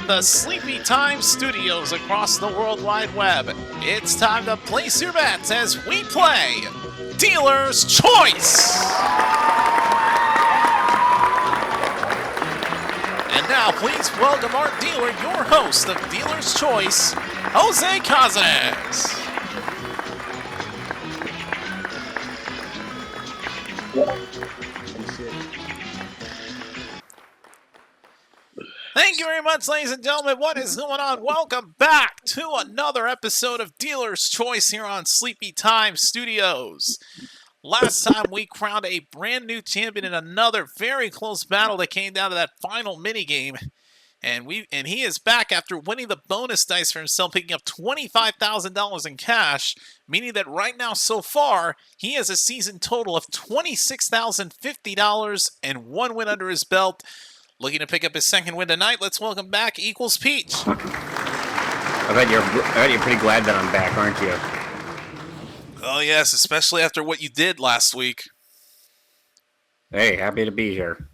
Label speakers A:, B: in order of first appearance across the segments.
A: the Sleepy Time Studios across the World Wide Web. It's time to place your bets as we play Dealer's Choice! And now, please welcome our dealer, your host of Dealer's Choice, Jose Cazares. Thank you very much, ladies and gentlemen. What is going on? Welcome back to another episode of Dealer's Choice here on Sleepy Time Studios. Last time we crowned a brand new champion in another very close battle that came down to that final minigame. And he is back after winning the bonus dice for himself, picking up $25,000 in cash, meaning that right now, so far, he has a season total of $26,050 and one win under his belt. Looking to pick up his second win tonight. Let's welcome back EqualsPeach.
B: I bet you're pretty glad that I'm back, aren't you?
A: Oh yes, especially after what you did last week.
B: Hey, happy to be here.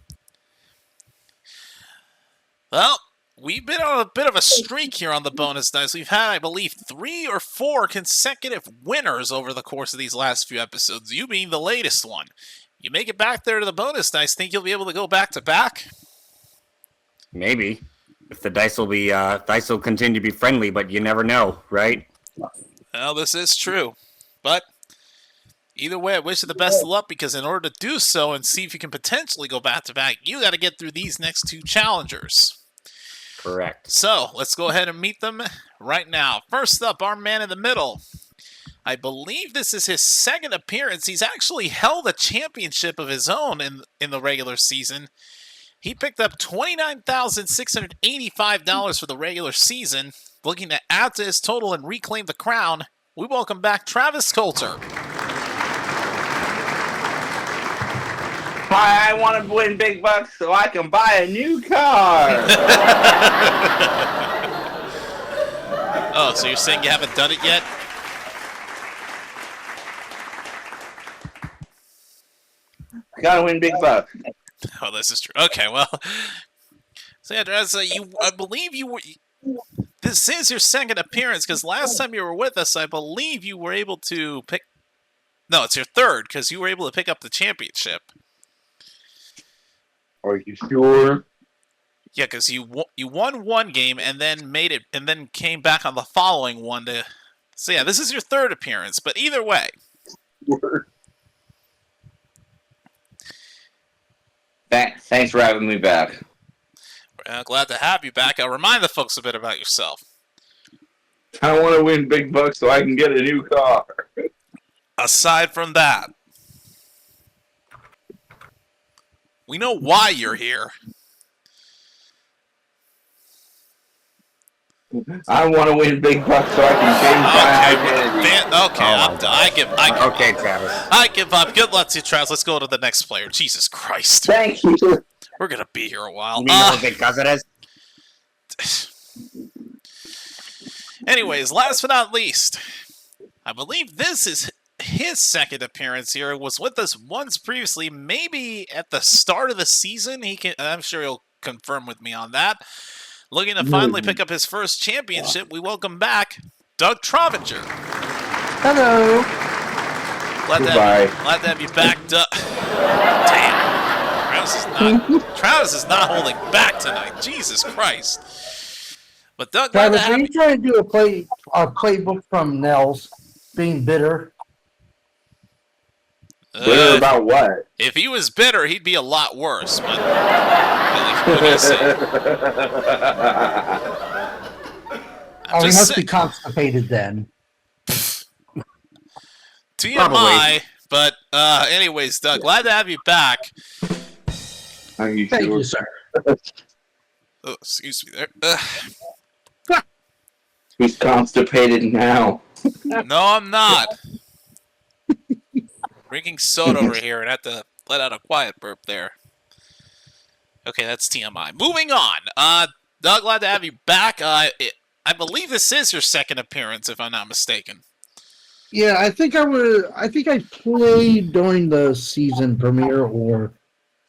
A: Well, we've been on a bit of a streak here on the bonus dice. We've had, I believe, 3 or 4 consecutive winners over the course of these last few episodes, you being the latest one. You make it back there to the bonus dice, think you'll be able to go back to back?
B: Maybe. If the dice will continue to be friendly, but you never know, right?
A: Well, this is true. But either way, I wish you the best of luck, because in order to do so and see if you can potentially go back to back, you got to get through these next 2 challengers.
B: Correct.
A: So, let's go ahead and meet them right now. First up, our man in the middle. I believe this is his second appearance. He's actually held a championship of his own in the regular season. He picked up $29,685 for the regular season. Looking to add to his total and reclaim the crown, we welcome back Travis Coulter.
C: Hi, I want to win big bucks so I can buy a new car.
A: Oh, so you're saying you haven't done it yet?
C: I gotta win big bucks.
A: Oh, this is true. Okay, well, so yeah, I believe you were. This is your second appearance, because last time you were with us, I believe you were able to pick. No, it's your third, because you were able to pick up the championship.
C: Are you sure?
A: Yeah, because you won one game and then made it, and then came back on the following one to. So yeah, this is your third appearance, but either way.
C: Thanks for having me back.
A: Glad to have you back. I'll remind the folks a bit about yourself.
C: I want to win big bucks so I can get a new car.
A: Aside from that, we know why you're here.
C: I want to win big bucks so I can change my identity.
A: Okay,
B: Travis.
A: I give up. Good luck to you, Travis. Let's go to the next player. Jesus Christ.
C: Thank you.
A: We're going to be here a while.
B: You know Jose Cazares?
A: Anyways, last but not least, I believe this is his second appearance here. He was with us once previously, maybe at the start of the season. I'm sure he'll confirm with me on that. Looking to finally pick up his first championship, we welcome back Doug Trovinger.
D: Hello.
A: Glad to have you back, Doug. Damn. Travis is not holding back tonight. Jesus Christ. But Doug,
D: Travis, are you trying to do a playbook from Nels being bitter?
C: Bitter about what?
A: If he was bitter, he'd be a lot worse. But what do you say?
D: He must be constipated then.
A: TMI. But anyways, Doug, glad to have you back.
C: Thank
D: you, sir.
A: Oh, excuse me there.
C: He's constipated now.
A: No, I'm not. Drinking soda over here and had to let out a quiet burp there. Okay, that's TMI. Moving on. Doug, glad to have you back. I believe this is your second appearance, if I'm not mistaken.
D: Yeah, I think I played during the season premiere or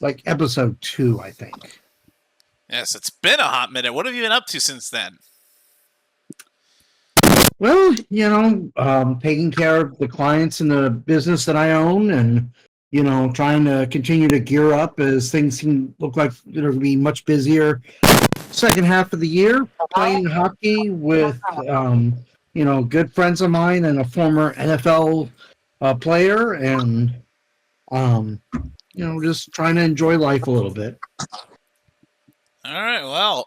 D: like episode 2, I think.
A: Yes, it's been a hot minute. What have you been up to since then?
D: Well, taking care of the clients in the business that I own, and trying to continue to gear up as things look like they're going to be much busier second half of the year. Playing hockey with good friends of mine and a former NFL player, and just trying to enjoy life a little bit.
A: All right, well,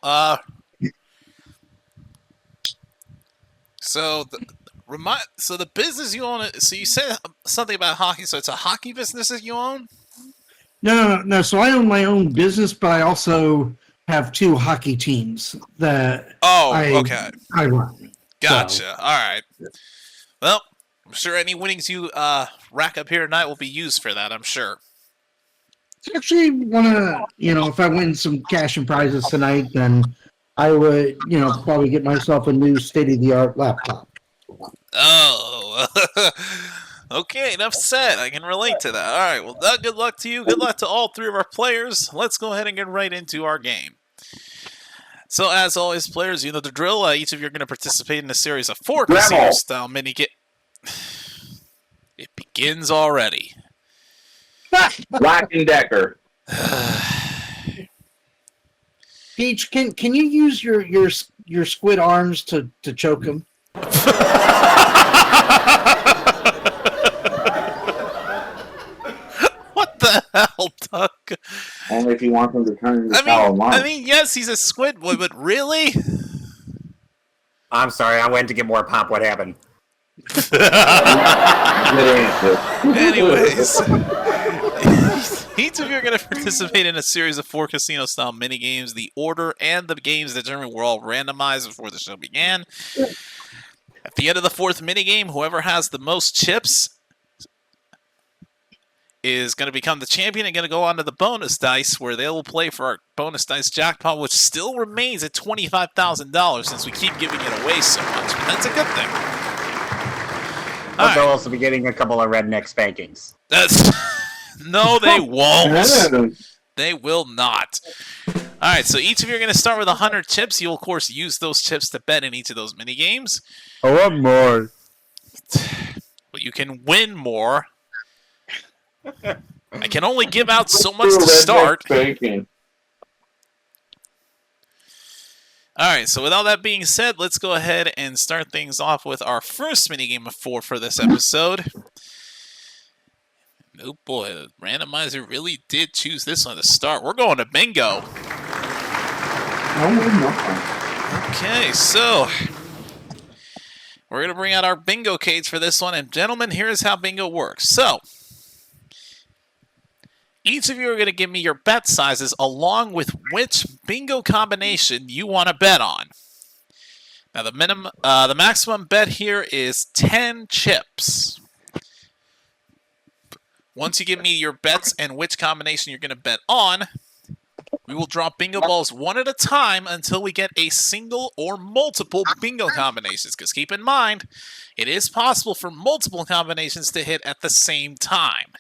A: so the business you own. So you said something about hockey. So it's a hockey business that you own.
D: No. So I own my own business, but I also have 2 hockey teams that
A: Okay,
D: I run.
A: gotcha.
D: So,
A: All right. Well, I'm sure any winnings you rack up here tonight will be used for that. I'm sure.
D: actually want to, if I win some cash and prizes tonight, then I would, probably get myself a new state-of-the-art laptop.
A: Oh, okay, enough said. I can relate to that. All right, well, good luck to you. Good luck to all 3 of our players. Let's go ahead and get right into our game. So, as always, players, you know the drill. Each of you are going to participate in a series of 4 casino-style mini-games. It begins already.
C: Black and Decker.
D: Peach, can you use your squid arms to choke him?
A: What the hell, Duck?
C: Only if you want them to turn into
A: I mean, yes, he's a squid boy, but really?
B: I'm sorry, I went to get more pop. What happened?
A: Anyways, each of you are going to participate in a series of 4 casino-style mini-games. The order and the games determined were all randomized before the show began. At the end of the 4th mini-game, whoever has the most chips is going to become the champion and going to go on to the bonus dice, where they will play for our bonus dice jackpot, which still remains at $25,000 since we keep giving it away so much. But that's a good thing.
B: But they'll also be getting a couple of redneck spankings.
A: That's no, they won't. They will not. All right, so each of you are going to start with 100 chips. You'll, of course, use those chips to bet in each of those mini games.
C: I want more.
A: But you can win more. I can only give out so much to start. Alright, so with all that being said, let's go ahead and start things off with our first minigame of 4 for this episode. Oh boy, the randomizer really did choose this one to start. We're going to bingo. Okay, so we're going to bring out our bingo cage for this one. And gentlemen, here's how bingo works. So each of you are going to give me your bet sizes along with which bingo combination you want to bet on. Now, the maximum bet here is 10 chips. Once you give me your bets and which combination you're going to bet on, we will drop bingo balls one at a time until we get a single or multiple bingo combinations. Because keep in mind, it is possible for multiple combinations to hit at the same time.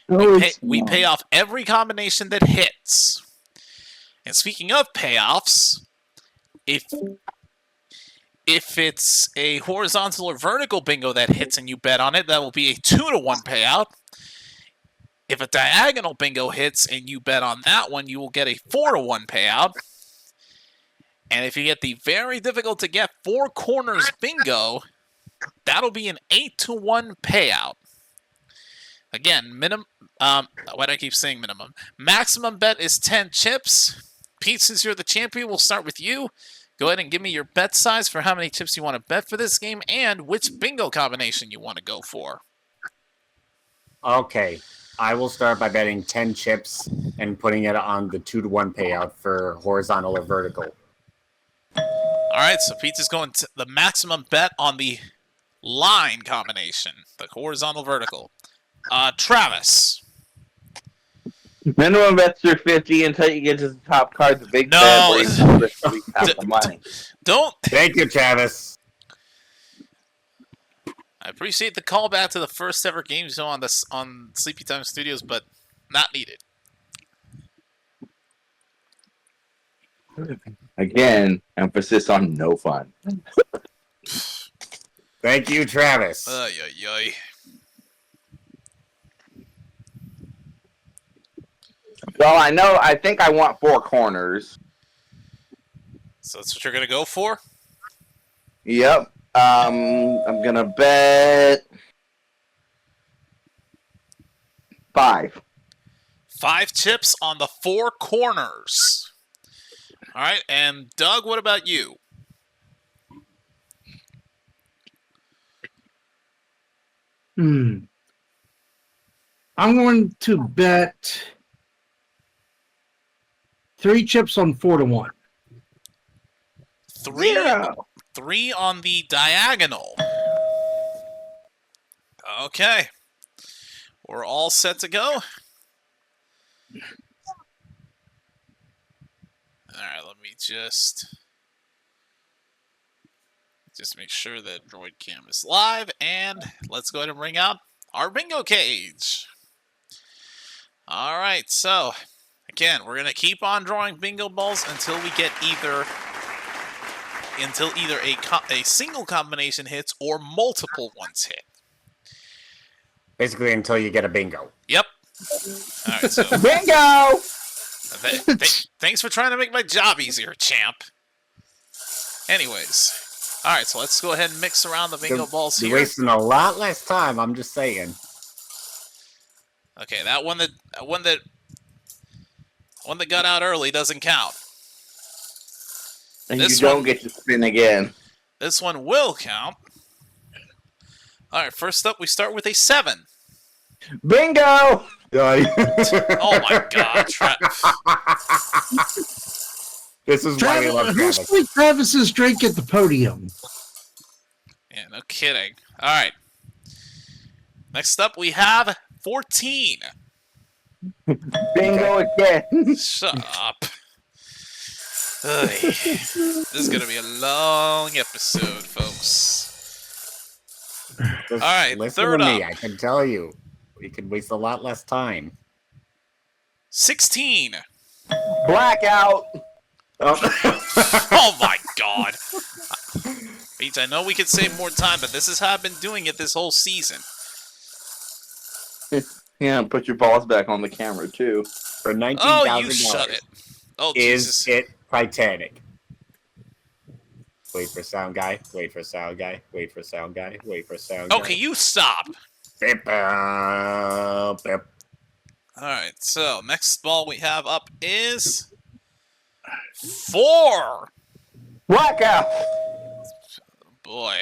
A: We pay off every combination that hits. And speaking of payoffs, if it's a horizontal or vertical bingo that hits and you bet on it, that will be a 2-to-1 payout. If a diagonal bingo hits and you bet on that one, you will get a 4-to-1 payout. And if you get the very difficult to get 4 corners bingo, that'll be an 8-to-1 payout. Again, why do I keep saying minimum? Maximum bet is 10 chips. Pete, since you're the champion, we'll start with you. Go ahead and give me your bet size for how many chips you want to bet for this game and which bingo combination you want to go for.
B: Okay, I will start by betting 10 chips and putting it on the 2-to-1 payout for horizontal or vertical.
A: All right, so Pete is going to the maximum bet on the line combination, the horizontal vertical. Travis.
C: Minimum bets are 50 until you get to the top card. The big
A: No.
C: bad where you have the money.
A: Don't.
B: Thank you, Travis.
A: I appreciate the callback to the first ever game show on Sleepy Time Studios, but not needed.
C: Again, emphasis on no fun.
B: Thank you, Travis.
A: Ay, ay, ay.
C: Well, I think I want 4 corners.
A: So that's what you're gonna go for?
C: Yep. I'm gonna bet 5.
A: 5 chips on the 4 corners. All right, and Doug, what about you?
D: I'm going to bet 3 chips on 4 to 1.
A: 3 on the diagonal. Okay. We're all set to go. Alright, let me just make sure that Droid Cam is live, and let's go ahead and bring out our bingo cage. Alright, so again, we're gonna keep on drawing bingo balls until we get either a single combination hits or multiple ones hit.
B: Basically, until you get a bingo.
A: Yep. All right. So
C: Bingo!
A: thanks for trying to make my job easier, champ. Anyways, all right. So let's go ahead and mix around the bingo balls
B: You're
A: here.
B: wasting a lot less time. I'm just saying.
A: Okay, that one that got out early doesn't count.
C: And
A: This
C: you don't
A: one-
C: get to spin again.
A: This one will count. All right. First up, we start with a 7.
C: Bingo!
A: Oh my God,
B: This is why we love
D: Who's
B: Travis.
D: putting Travis's drink at the podium?
A: Yeah, no kidding. All right. Next up, we have 14.
C: Bingo again.
A: Shut up. Ugh. This is going to be a long episode, folks.
B: Just
A: All right,
B: listen
A: third
B: to me.
A: up.
B: I can tell you. We could waste a lot less time.
A: 16.
C: Blackout.
A: Oh my God. Peach, I know we could save more time, but this is how I've been doing it this whole season.
C: Yeah, put your balls back on the camera, too.
B: For $19,000.
A: Oh, you shut it. Oh,
B: Is
A: Jesus.
B: it Titanic? Wait for sound guy. Wait for sound guy. Wait for sound guy. Wait for sound guy.
A: Okay, you stop.
B: Beep, beep.
A: Alright, so next ball we have up is 4.
C: Blackout.
A: Boy.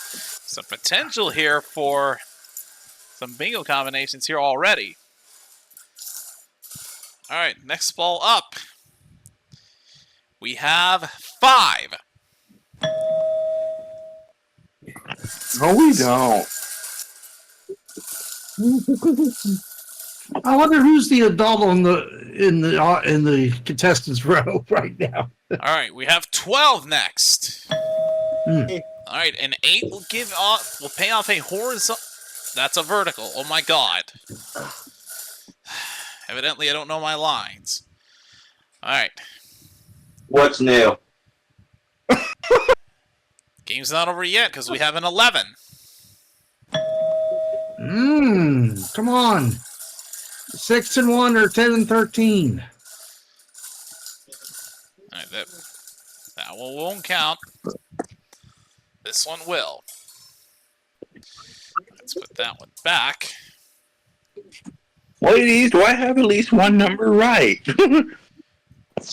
A: Some potential here for some bingo combinations here already. Alright, next ball up. We have 5.
C: No, we don't.
D: I wonder who's the adult in the contestants row right now.
A: Alright, we have 12 next.
D: Hmm.
A: Alright, an 8 will pay off a horizontal. That's a vertical. Oh my God. Evidently, I don't know my lines. Alright.
C: What's new?
A: Game's not over yet because we have an 11.
D: Come on. 6 and 1 or 10 and 13.
A: Alright, that one won't count. This one will. Let's put that one back.
C: Ladies, do I have at least one number right?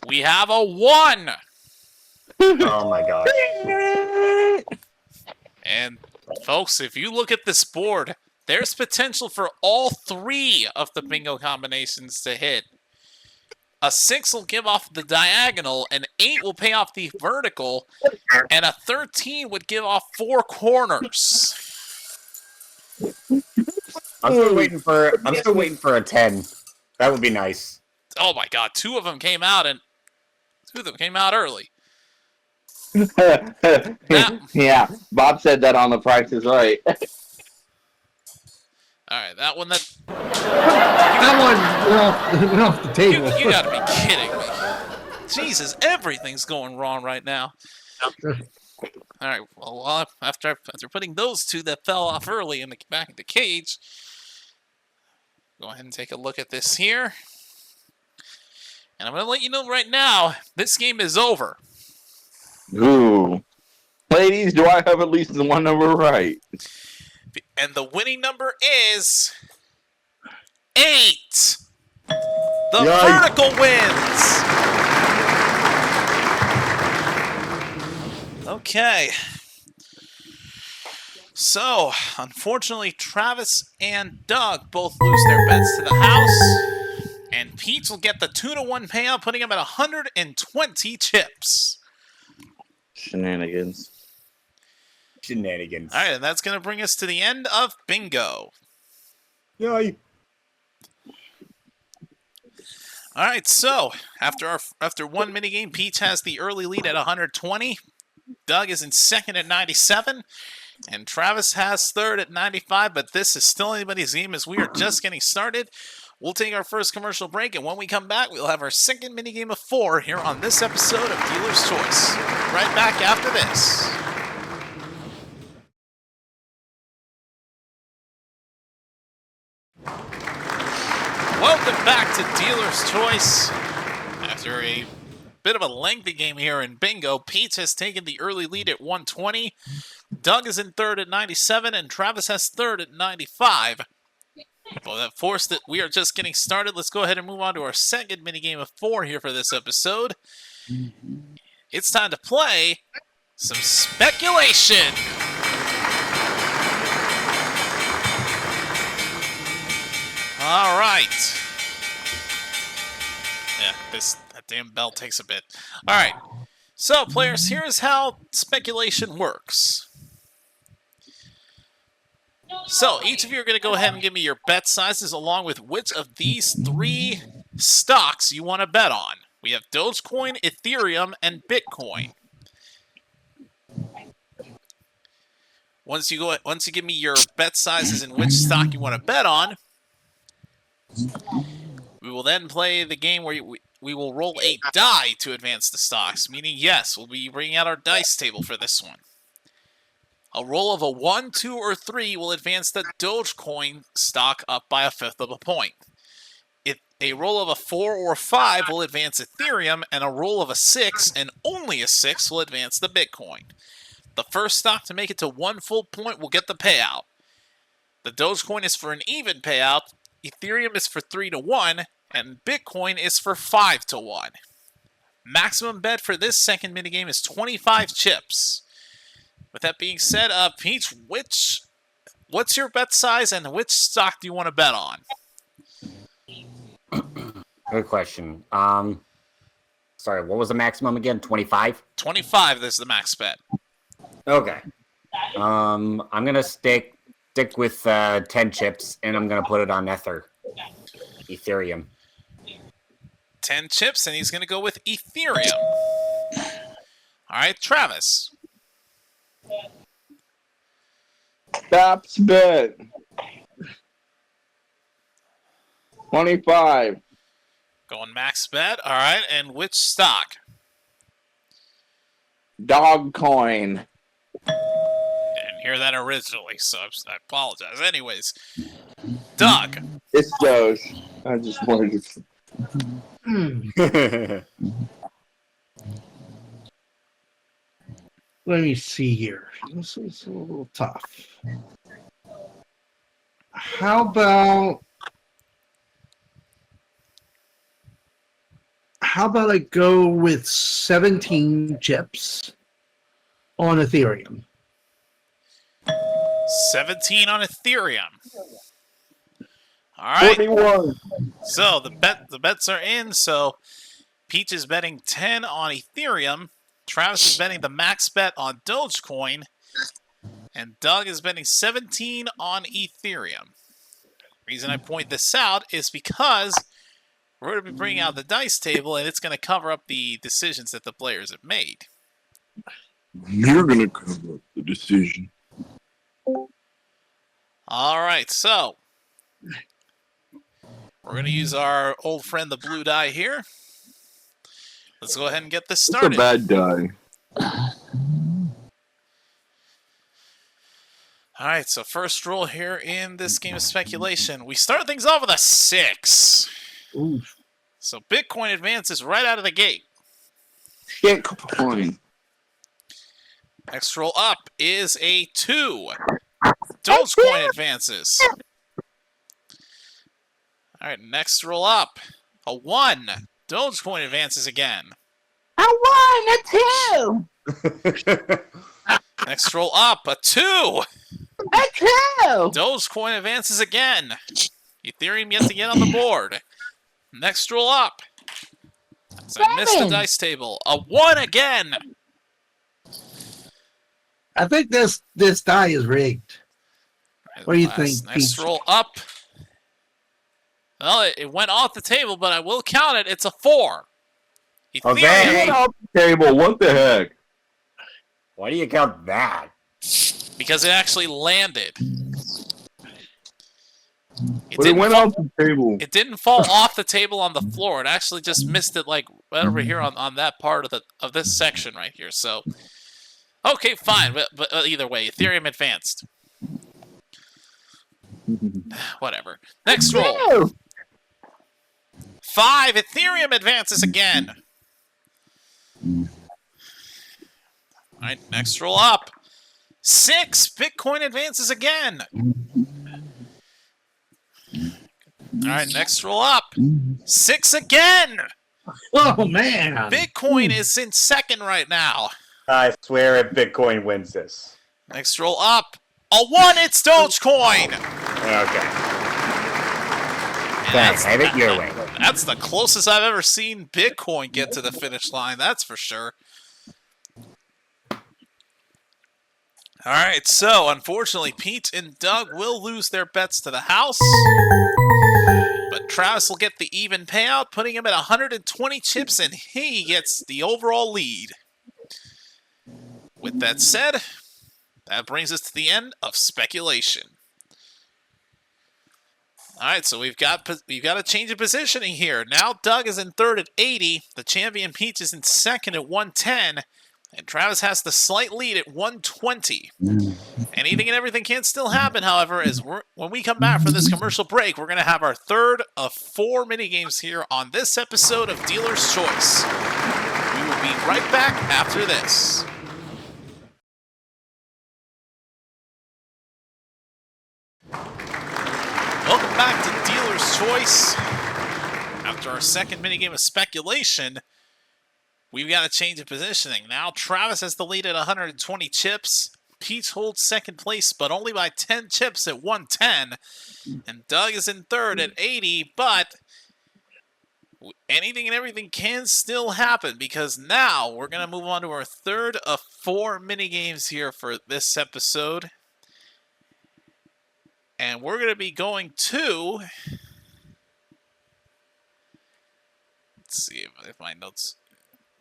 A: We have a 1!
B: Oh my God.
A: And, folks, if you look at this board, there's potential for all 3 of the bingo combinations to hit. A 6 will give off the diagonal, an 8 will pay off the vertical, and a 13 would give off 4 corners.
B: I'm still waiting for a 10. That would be nice.
A: Oh my God, 2 of them came out, and 2 of them came out early.
C: Yeah, Bob said that on The Price is Right.
A: Alright, that one
D: That one went off the table.
A: You gotta be kidding me. Jesus, everything's going wrong right now. All right. Well, after putting those two that fell off early back in the cage, go ahead and take a look at this here. And I'm going to let you know right now, this game is over.
C: Ooh. Ladies, do I have at least the one number right?
A: And the winning number is 8. The
C: Yikes.
A: vertical wins. Okay. So, unfortunately, Travis and Doug both lose their bets to the house. And Pete will get the 2-to-1 payout, putting him at 120 chips.
C: Shenanigans.
B: Shenanigans.
A: All right, and that's going to bring us to the end of bingo.
B: Yay.
A: All right, so after one minigame, Peach has the early lead at 120. Doug is in second at 97. And Travis has third at 95, but this is still anybody's game as we are just getting started. We'll take our first commercial break, and when we come back, we'll have our second minigame of 4 here on this episode of Dealer's Choice. Right back after this. Welcome back to Dealer's Choice. After a bit of a lengthy game here in bingo, Pete has taken the early lead at 120. Doug is in third at 97, and Travis has third at 95. Well, that forced that we are just getting started. Let's go ahead and move on to our second minigame of 4 here for this episode. It's time to play some speculation. All right. Yeah, that damn bell takes a bit. All right. So, players, here's how speculation works. So, each of you are going to go ahead and give me your bet sizes along with which of these 3 stocks you want to bet on. We have Dogecoin, Ethereum, and Bitcoin. Once you give me your bet sizes and which stock you want to bet on, we will then play the game where we will roll a die to advance the stocks, meaning, yes, we'll be bringing out our dice table for this one. A roll of a 1, 2, or 3 will advance the Dogecoin stock up by 1/5 of a point. If a roll of a 4 or 5 will advance Ethereum, and a roll of a 6, and only a 6, will advance the Bitcoin. The first stock to make it to 1 full point will get the payout. The Dogecoin is for an even payout, Ethereum is for 3-to-1, and Bitcoin is for 5-to-1. Maximum bet for this second minigame is 25 chips. With that being said, Peach, what's your bet size and which stock do you want to bet on?
B: Good question. Sorry, what was the maximum again? 25?
A: 25 is the max bet.
B: Okay. I'm gonna stick with 10 chips, and I'm gonna put it on Ethereum.
A: 10 chips, and he's going to go with Ethereum. All right, Travis.
C: Caps bet. 25.
A: Going max bet. All right, and which stock?
C: Dogcoin.
A: Didn't hear that originally, so I apologize. Anyways, Doug.
C: It's Doge. I just wanted to.
D: Let me see here. This is a little tough. How about I go with 17 chips on Ethereum?
A: 17 on Ethereum. All right.
C: 41.
A: So the bets are in. So Peach is betting 10 on Ethereum. Travis is betting the max bet on Dogecoin. And Doug is betting 17 on Ethereum. The reason I point this out is because we're going to be bringing out the dice table, and it's going to cover up the decisions that the players have made.
C: You're going to cover up the decision.
A: All right, so we're going to use our old friend, the blue die here. Let's go ahead and get this
C: It's a
A: started.
C: bad die.
A: All right, so first rule here in this game of speculation. We start things off with a 6.
D: Oof.
A: So Bitcoin advances right out of the gate.
C: Shit coin.
A: Next roll up is a 2. Dogecoin advances. All right, next roll up. A 1. Dogecoin advances again.
E: I won a 2.
A: Next roll up. A 2.
E: A 2.
A: Dogecoin advances again. Ethereum yet to get on the board. Next roll up. So I missed the
E: 7.
A: dice table. A 1 again.
D: I think this die is rigged. What do you think,
A: Next
D: Peach?
A: roll up. Well, it went off the table, but I will count it. It's a 4. Ethereum,
B: Okay.
C: Get off the table. What the heck?
B: Why do you count that?
A: because it actually landed.
C: But it went off the table.
A: It didn't fall off the table on the floor. It actually just missed it, like right over here on that part of this section right here. So, okay, fine. But either way, Ethereum advanced. Whatever. Next roll. 5. Ethereum advances again. All right, next roll up. 6. Bitcoin advances again. All right, next roll up. 6 again.
D: Oh, man.
A: Bitcoin is in second right now.
B: I swear if Bitcoin wins this.
A: Next roll up. A 1. It's Dogecoin.
B: Okay.
A: And
B: Thanks. Have it your way.
A: That's the closest I've ever seen Bitcoin get to the finish line. That's for sure. All right, so unfortunately, Pete and Doug will lose their bets to the house. But Travis will get the even payout, putting him at 120 chips, and he gets the overall lead. With that said, that brings us to the end of speculation. All right, so we've got a change of positioning here. Now Doug is in third at 80. The champion Peach is in second at 110. And Travis has the slight lead at 120. Anything and everything can still happen, however, as when we come back from this commercial break, we're going to have our third of 4 minigames here on this episode of Dealer's Choice. We will be right back after this. Welcome back to Dealer's Choice. After our second minigame of speculation, we've got a change of positioning. Now Travis has the lead at 120 chips. Pete holds second place, but only by 10 chips at 110. And Doug is in third at 80, but anything and everything can still happen because now we're going to move on to our third of 4 minigames here for this episode. And we're going to be going to... Let's see if my notes...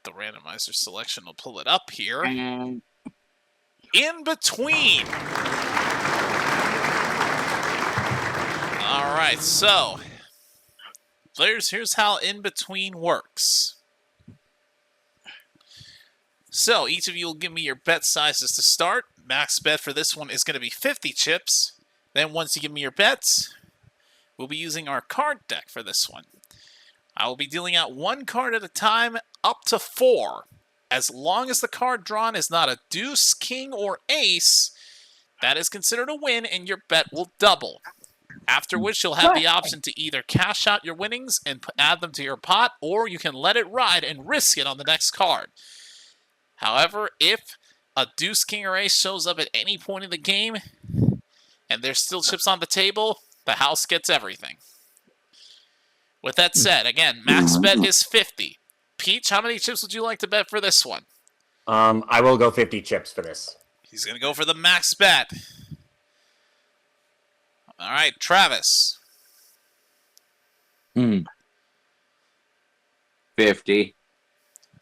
A: The randomizer selection will pull it up here. In between. All right, so here's how in between works. So each of you will give me your bet sizes to start. Max bet for this one is going to be 50 chips. Then once you give me your bets, we'll be using our card deck for this one. I will be dealing out 1 card at a time, up to 4. As long as the card drawn is not a deuce, king, or ace, that is considered a win and your bet will double. After which you'll have the option to either cash out your winnings and add them to your pot, or you can let it ride and risk it on the next card. However, if a deuce, king, or ace shows up at any point in the game and there's still chips on the table, the house gets everything. With that said, again, max bet is 50. Peach, how many chips would you like to bet for this one?
B: I will go 50 chips for this.
A: He's going to go for the max bet. All right, Travis.
C: 50.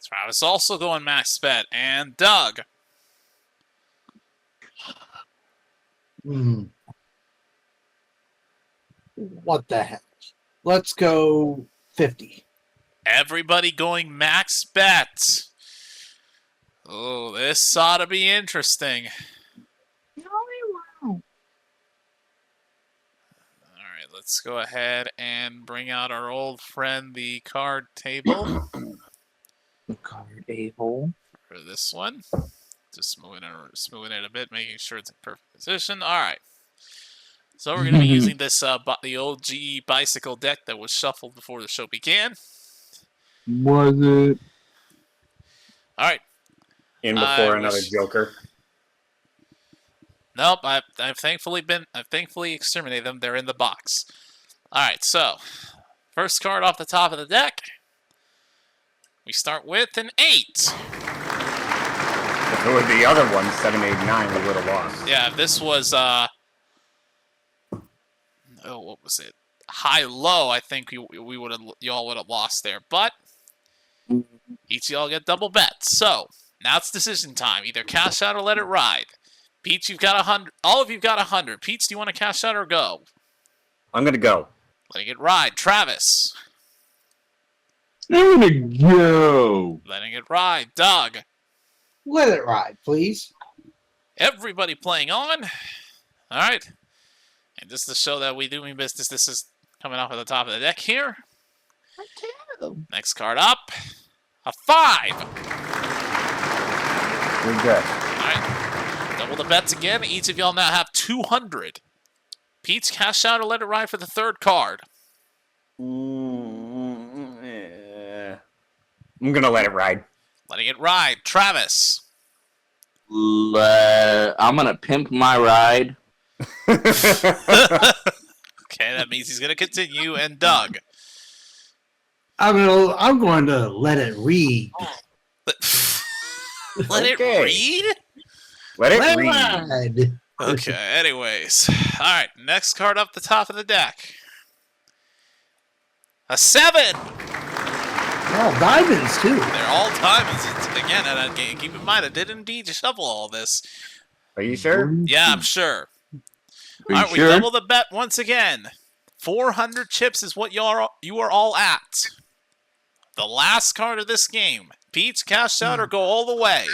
A: Travis also going max bet. And Doug.
D: What the heck? Let's go 50.
A: Everybody going max bet. Oh, this ought to be interesting. All right, let's go ahead and bring out our old friend, the card table.
C: The card table.
A: For this one. Just smoothing it a bit, making sure it's in perfect position. All right. So we're going to be using this the old GE bicycle deck that was shuffled before the show began.
C: Was it?
A: All right.
B: In before another Joker.
A: Nope, I've thankfully exterminated them. They're in the box. All right, so first card off the top of the deck. We start with an 8.
B: If it were the other one, 7, 8, 9, we would have lost.
A: Yeah, if this was what was it? High low, I think we would have y'all would have lost there. But each of y'all get double bets. So now it's decision time. Either cash out or let it ride. Peach, you've got 100. All of you've got 100. Peach, do you want to cash out or go?
B: I'm gonna go.
A: Letting it ride. Travis.
C: I'm gonna go.
A: Letting it ride. Doug.
D: Let it ride, please.
A: Everybody playing on. All right. And just to show that we do mean business, this is coming off at the top of the deck here. Next card up. A 5.
B: We're good.
A: All right. Double the bets again. Each of y'all now have 200. Pete's cash out or let it ride for the third card.
B: I'm gonna let it ride.
A: Letting it ride. Travis.
C: I'm gonna pimp my ride.
A: Okay, that means he's gonna continue. And Doug.
D: I'm going to let it read.
A: Let it
B: Okay.
A: read?
B: Let it
D: Let it
B: read.
D: ride.
A: Okay, anyways. Alright, next card up the top of the deck. A 7!
D: Oh, diamonds too.
A: They're all diamonds. Again, and keep in mind, I did indeed shuffle all this.
B: Are you sure?
A: Yeah, I'm sure.
C: Are you
A: Alright, we
C: sure?
A: double the bet once again. 400 chips is what you are all at. The last card of this game. Pete's cash out or go all the way.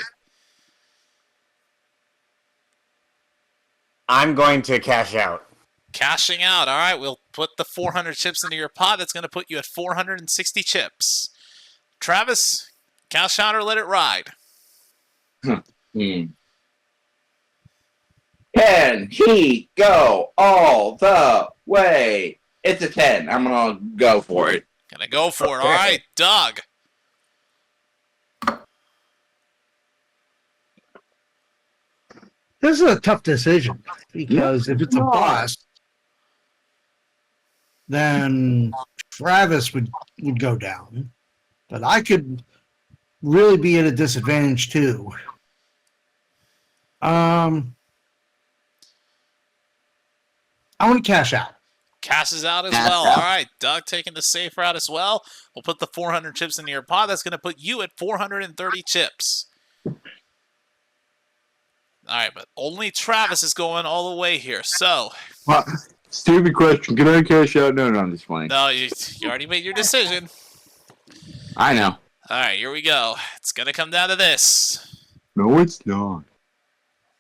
B: I'm going to cash out.
A: Cashing out. All right, we'll put the 400 chips into your pot. That's going to put you at 460 chips. Travis, cash out or let it ride.
C: Can he go all the way? It's a 10. I'm gonna go for it.
A: Gonna go for it. All right, Doug.
D: This is a tough decision because if it's a bust, then Travis would go down, but I could really be at a disadvantage too. I want to cash out.
A: Cashes out as
C: Cash
A: well.
C: out.
A: All right, Doug taking the safe route as well. We'll put the 400 chips into your pot. That's going to put you at 430 chips. All right, but only Travis is going all the way here. So,
C: Stupid question. Can I cash out? No, I'm just playing.
A: no, you already made your decision.
C: I know.
A: All right, here we go. It's going to come down to this.
C: No, it's not.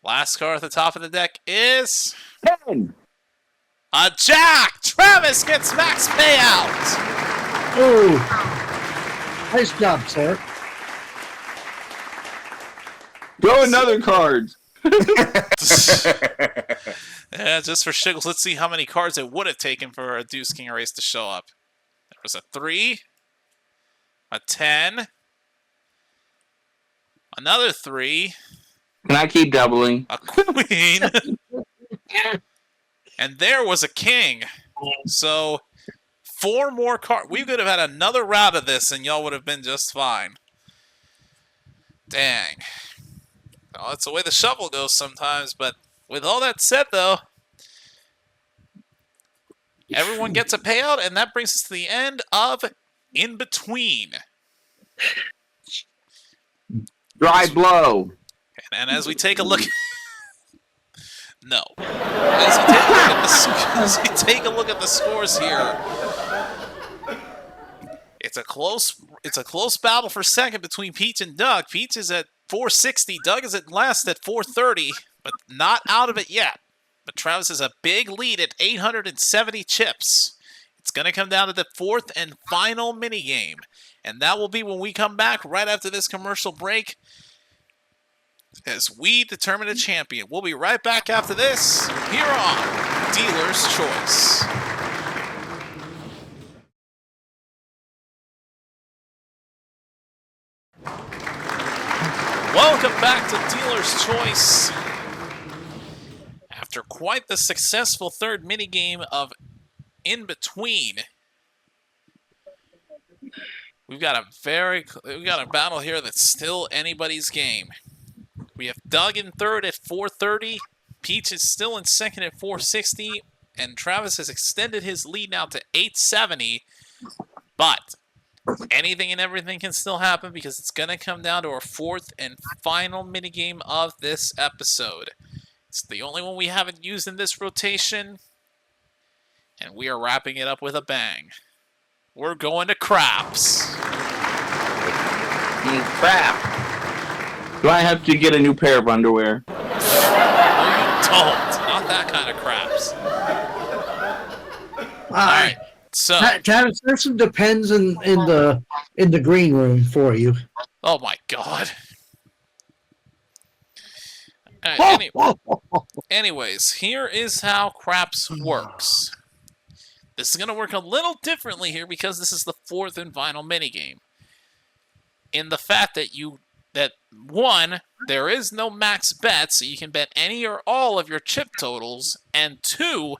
A: Last card at the top of the deck is
C: 10.
A: a jack. Travis gets max payout.
D: Oh, nice job, sir.
C: Go another card.
A: Yeah, just for shiggles, let's see how many cards it would have taken for a Deuce King or Ace to show up. There was a 3, a 10, another 3,
C: Can I keep doubling?
A: a queen, and there was a king. So 4 more cards. We could have had another round of this, and y'all would have been just fine. Dang. Well, that's the way the shovel goes sometimes. But with all that said, though, everyone gets a payout, and that brings us to the end of In Between.
C: Dry blow.
A: And as we take a look, no, as we take a look at the scores here, It's a close battle for second between Peach and Doug. Peach is at 460. Doug is at last at 430, but not out of it yet. But Travis has a big lead at 870 chips. It's going to come down to the fourth and final minigame. And that will be when we come back right after this commercial break as we determine a champion. We'll be right back after this here on Dealer's Choice. Welcome back to Dealer's Choice. After quite the successful third minigame of In Between, we've got a battle here that's still anybody's game. We have Doug in third at 430. Peach is still in second at 460. And Travis has extended his lead now to 870. But anything and everything can still happen because it's going to come down to our fourth and final minigame of this episode. It's the only one we haven't used in this rotation. And we are wrapping it up with a bang. We're going to craps.
C: Crap. Do I have to get a new pair of underwear?
A: No, you don't. Not that kind of craps. All right. So,
D: Travis, there's some depends in the green room for you.
A: oh my God. All right, anyways, here is how craps works. This is going to work a little differently here because this is the fourth and final minigame. In the fact that one, there is no max bet, so you can bet any or all of your chip totals, and two,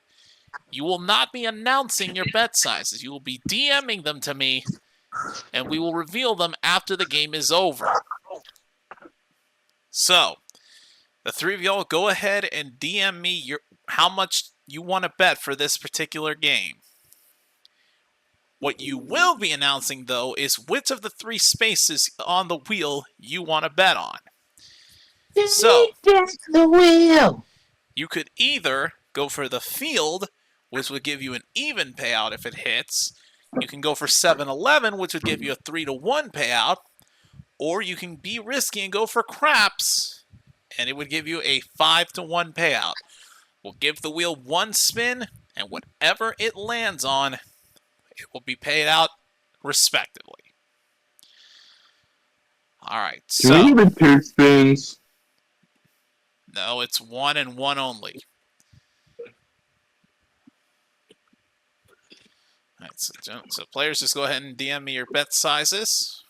A: you will not be announcing your bet sizes. You will be DMing them to me, and we will reveal them after the game is over. So, the three of y'all go ahead and DM me how much you want to bet for this particular game. What you will be announcing, though, is which of the three spaces on the wheel you want to bet on. So,
E: the wheel.
A: you could either go for the field, which would give you an even payout if it hits. You can go for 7-11, which would give you a 3-1 payout. Or you can be risky and go for craps, and it would give you a 5-1 payout. We'll give the wheel one spin, and whatever it lands on, it will be paid out respectively. All right,
C: Do we even two spins?
A: no, it's one and one only. All right, so players, just go ahead and DM me your bet sizes.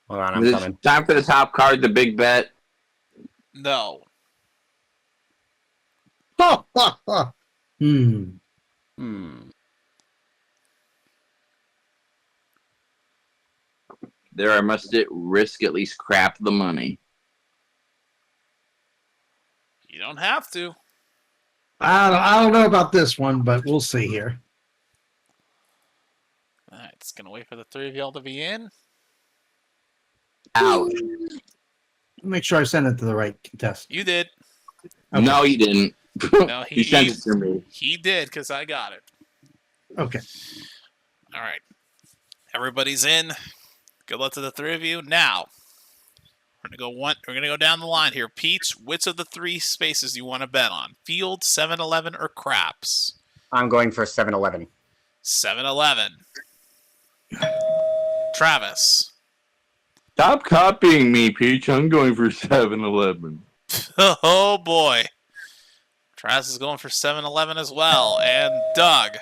B: Hold on, I'm
C: Is
B: coming.
C: it time for the top card, the big bet?
A: No.
B: Hmm.
C: There, I must risk at least crap the money.
A: You don't have to.
D: I don't know about this one, but we'll see here.
A: All right, just gonna wait for the three of y'all to be in.
C: Ouch.
D: Make sure I send it to the right contestant.
A: You did.
D: Okay.
C: No, you didn't.
A: No,
C: You sent it to me.
A: He did, because I got it.
D: Okay.
A: All right. Everybody's in. Good luck to the three of you. Now, we're gonna go down the line here. Peach, which of the three spaces do you want to bet on? Field, 7-11, or craps?
B: I'm going for 7-11.
A: 7-11. Travis.
C: Stop copying me, Peach. I'm going for 7-11.
A: Oh boy. Travis is going for 7-11 as well. And Doug.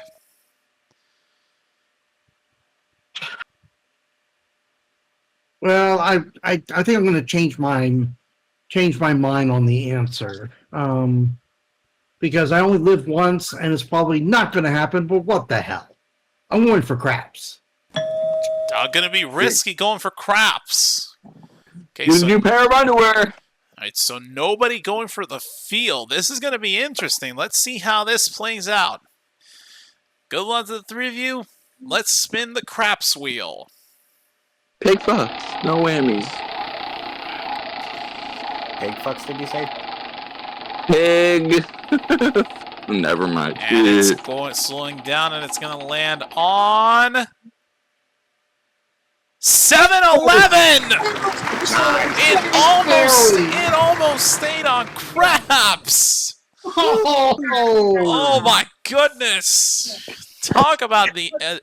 D: Well, I think I'm going to change my mind on the answer. Because I only live once, and it's probably not going to happen. But what the hell? I'm going for craps.
A: Doug gonna be risky going for craps. Okay,
C: Get
A: so
C: a new pair of underwear.
A: all right, so nobody going for the field. This is going to be interesting. Let's see how this plays out. Good luck to the three of you. Let's spin the craps wheel.
C: Pig fucks. No whammies.
B: Pig fucks, did you say?
C: Pig. Never mind.
A: And it's slowing down, and it's going to land on 7-Eleven. It almost stayed on craps. Oh my goodness! Talk about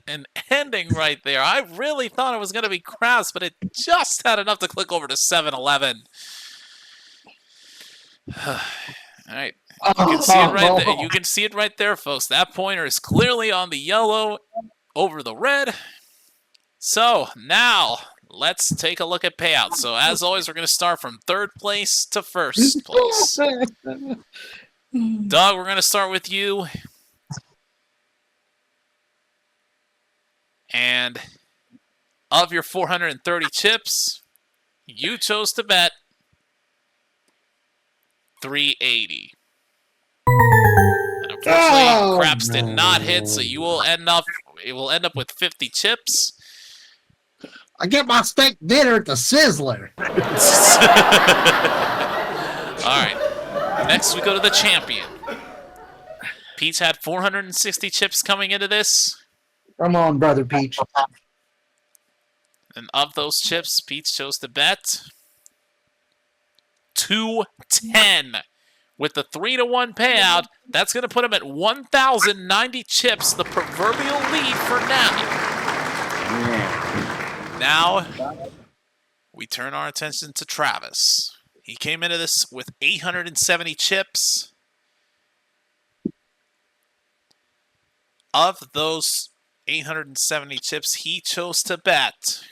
A: an ending right there. I really thought it was going to be craps, but it just had enough to click over to 7-Eleven. All right. You can see it right there. You can see it right there, folks. That pointer is clearly on the yellow over the red. So now let's take a look at payouts. So as always, we're going to start from third place to first place. Doug, we're going to start with you. And of your 430 chips, you chose to bet 380. And unfortunately, craps did not hit, so it will end up with 50 chips.
D: I get my steak dinner at the Sizzler.
A: All right. Next, we go to the champion. Pete's had 460 chips coming into this.
D: Come on, Brother Peach.
A: And of those chips, Pete chose to bet 210. With the 3-1 payout, that's going to put him at 1,090 chips, the proverbial lead for now. Now, we turn our attention to Travis. He came into this with 870 chips. Of those 870 chips, he chose to bet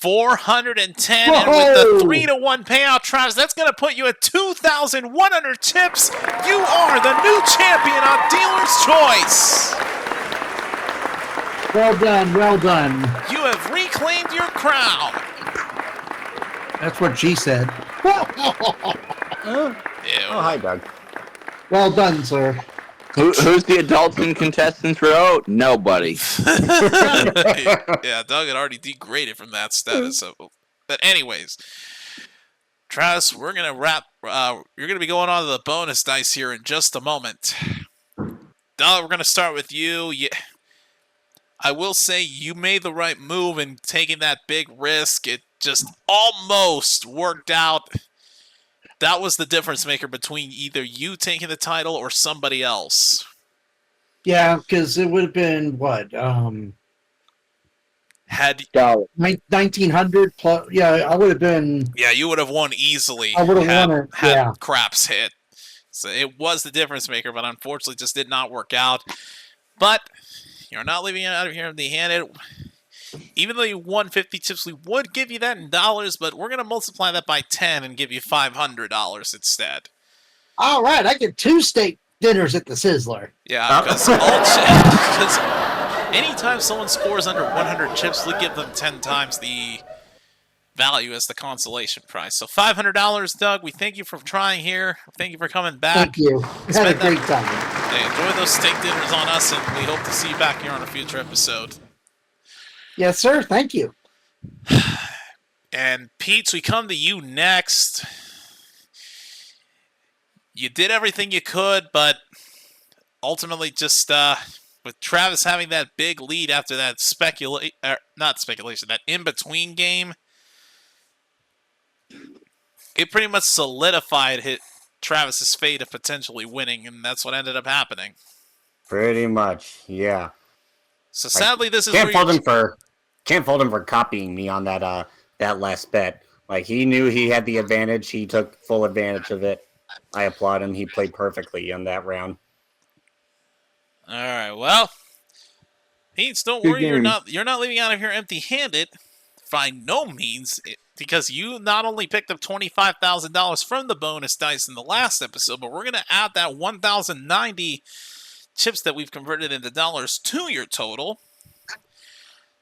A: 410, and with the 3-1 payout, Travis, that's going to put you at 2,100 chips. You are the new champion on Dealer's Choice.
D: Well done, well done.
A: You have reclaimed your crown.
D: That's what she said.
B: Oh, hi, Doug.
D: Well done, sir.
C: Who's the adults in contestants row? Nobody.
A: Yeah, Doug had already degraded from that status. So, but anyways, Travis, we're gonna wrap. You're gonna be going on to the bonus dice here in just a moment. Doug, we're gonna start with you. I will say you made the right move in taking that big risk. It just almost worked out. That was the difference maker between either you taking the title or somebody else.
D: Yeah, because it would have been what?
A: Had
D: 1,900 plus. Yeah, I would have been.
A: Yeah, you would have won easily.
D: I would have won it.
A: Had craps hit. So it was the difference maker, but unfortunately just did not work out. But you're not leaving it out of here empty-handed. Even though you won 50 chips, we would give you that in dollars, but we're going to multiply that by 10 and give you $500 instead.
D: All right, I get 2 steak dinners at the Sizzler.
A: Yeah, because anytime someone scores under 100 chips, we give them 10 times the value as the consolation prize. So $500, Doug. We thank you for trying here. Thank you for coming back.
D: Thank you. Had a great time.
A: Hey, enjoy those steak dinners on us, and we hope to see you back here on a future episode.
D: Yes, sir. Thank you.
A: And Pete, we come to you next. You did everything you could, but ultimately just with Travis having that big lead after that that in-between game, it pretty much solidified Travis's fate of potentially winning, and that's what ended up happening.
B: Pretty much, yeah.
A: So sadly, this is
B: can't fault him for copying me on that that last bet. Like, he knew he had the advantage. He took full advantage of it. I applaud him. He played perfectly on that round.
A: All right, well, Pete, don't worry. You're not leaving out of here empty-handed. By no means, because you not only picked up $25,000 from the bonus dice in the last episode, but we're going to add that 1,090 chips that we've converted into dollars to your total.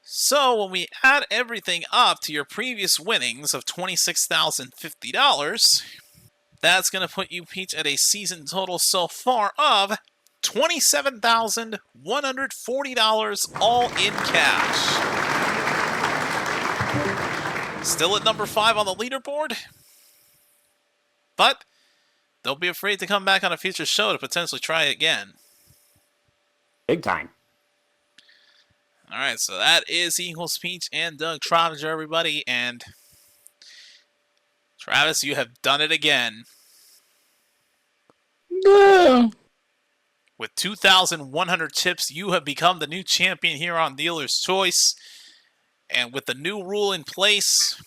A: So when we add everything up to your previous winnings of $26,050, that's going to put you, Peach, at a season total so far of $27,140 all in cash. Still at number 5 on the leaderboard, but don't be afraid to come back on a future show to potentially try it again.
B: Big time.
A: All right, so that is EqualsPeach and Doug Trovinger, everybody. And Travis, you have done it again.
C: Yeah.
A: With 2,100 chips, you have become the new champion here on Dealer's Choice. And with the new rule in place,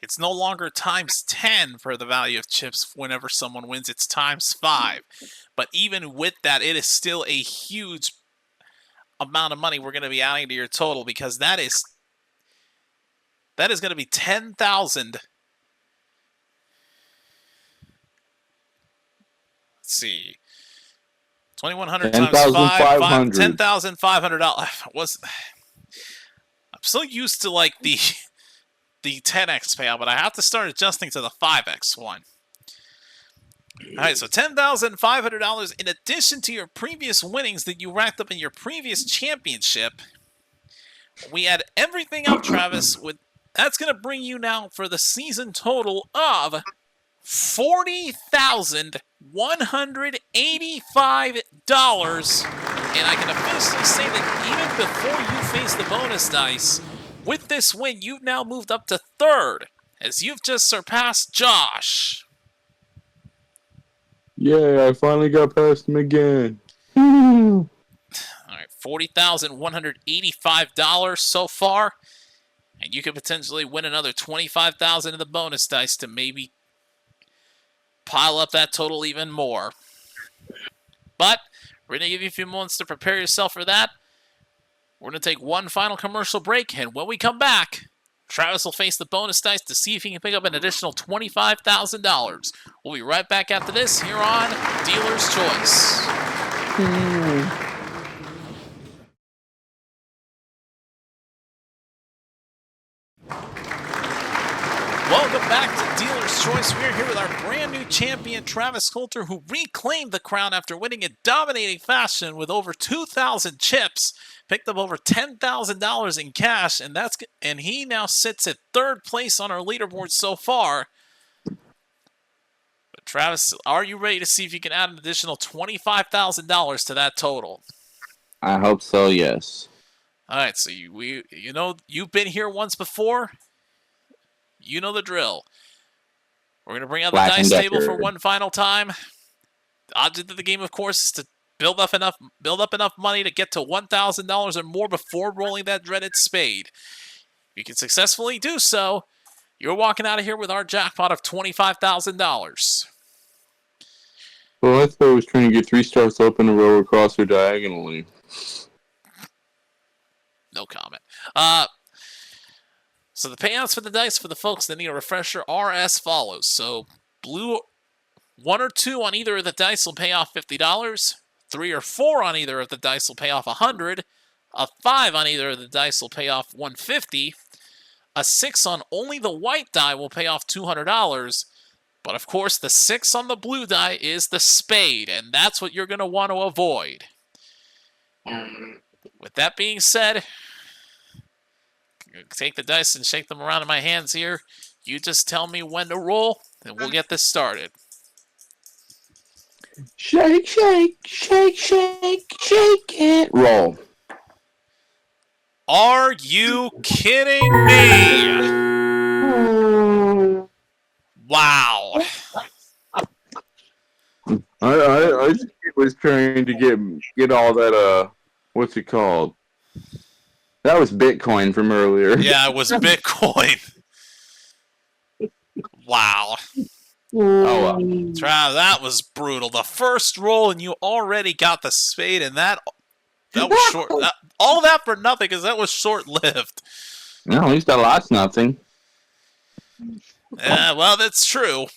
A: it's no longer times 10 for the value of chips whenever someone wins. It's times 5. But even with that, it is still a huge amount of money we're going to be adding to your total, because that is going to be 10,000. Let's see. 2,100 times 5, $10,500. I'm so used to like the 10x payout, but I have to start adjusting to the 5x one. All right, so $10,500 in addition to your previous winnings that you racked up in your previous championship. We add everything up, Travis. That's going to bring you now for the season total of $40,185. And I can officially say that even before you face the bonus dice, with this win, you've now moved up to third, as you've just surpassed Josh.
F: Yeah, I finally got past him again.
A: All right, $40,185 so far, and you could potentially win another $25,000 in the bonus dice to maybe pile up that total even more. But we're going to give you a few moments to prepare yourself for that. We're going to take one final commercial break, and when we come back, Travis will face the bonus dice to see if he can pick up an additional $25,000. We'll be right back after this here on Dealer's Choice. Welcome back to Dealer's Choice. We're here with our brand new champion, Travis Coulter, who reclaimed the crown after winning in dominating fashion with over 2,000 chips. Picked up over $10,000 in cash, and he now sits at third place on our leaderboard so far. But Travis, are you ready to see if you can add an additional $25,000 to that total?
C: I hope so, yes.
A: All right, so you've been here once before. You know the drill. We're going to bring out the
C: Black
A: dice
C: and
A: table for
C: Decker.
A: one final time. The object of the game, of course, is to build up enough money to get to $1,000 or more before rolling that dreaded spade. If you can successfully do so, you're walking out of here with our jackpot of $25,000.
F: Well, I thought I was trying to get 3 stars up in a row across or diagonally.
A: No comment. So the payouts for the dice for the folks that need a refresher are as follows. So blue 1 or 2 on either of the dice will pay off $50. 3 or 4 on either of the dice will pay off $100. A 5 on either of the dice will pay off $150. A 6 on only the white die will pay off $200. But of course, the 6 on the blue die is the spade, and that's what you're going to want to avoid. With that being said, take the dice and shake them around in my hands here. You just tell me when to roll, and we'll get this started.
C: Shake, shake, shake, shake, shake it. Roll.
A: Are you kidding me? Wow.
F: I just was trying to get all that, what's it called?
C: That was Bitcoin from earlier.
A: Yeah, it was Bitcoin. Wow.
C: Oh, well.
A: Trav, that was brutal. The first roll, and you already got the spade, and that was short. All that for nothing, because that was short-lived.
C: No, at least I lost nothing.
A: Yeah, well, that's true.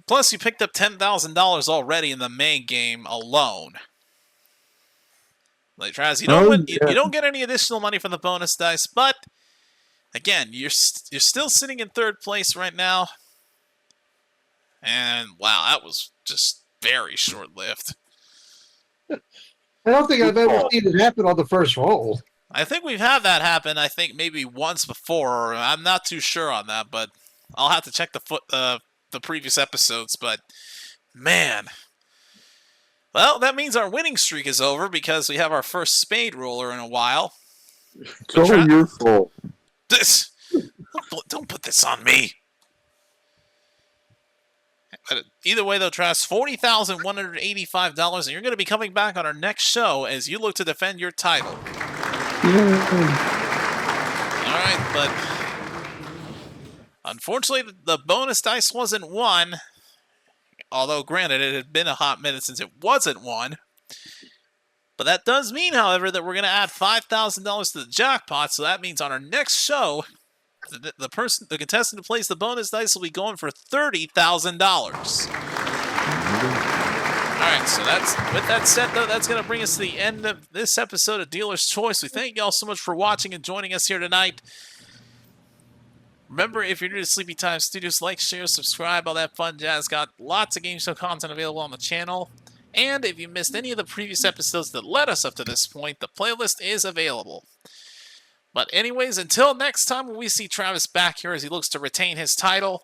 A: Plus, you picked up $10,000 already in the main game alone. Like Travis, you don't get any additional money from the bonus dice, but again, you're still sitting in third place right now. And wow, that was just very short-lived.
D: I don't think I've ever seen it happen on the first roll.
A: I think we've had that happen. I think maybe once before. I'm not too sure on that, but I'll have to check the the previous episodes, but man. Well, that means our winning streak is over because we have our first spade roller in a while.
F: It's all your fault.
A: This, don't put this on me. But either way, though, Travis, $40,185, and you're going to be coming back on our next show as you look to defend your title. All right, but unfortunately, the bonus dice wasn't won. Although, granted, it had been a hot minute since it wasn't won. But that does mean, however, that we're going to add $5,000 to the jackpot. So that means on our next show, the contestant who plays the bonus dice will be going for $30,000. All right, so with that said, though, that's going to bring us to the end of this episode of Dealer's Choice. We thank you all so much for watching and joining us here tonight. Remember, if you're new to Sleepy Time Studios, like, share, subscribe, all that fun jazz. Got lots of game show content available on the channel. And if you missed any of the previous episodes that led us up to this point, the playlist is available. But anyways, until next time when we see Travis back here as he looks to retain his title,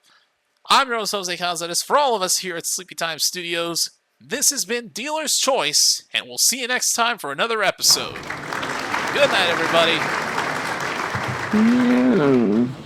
A: I'm your host, Jose Calzares. For all of us here at Sleepy Time Studios, this has been Dealer's Choice, and we'll see you next time for another episode. Good night, everybody.
F: Yeah.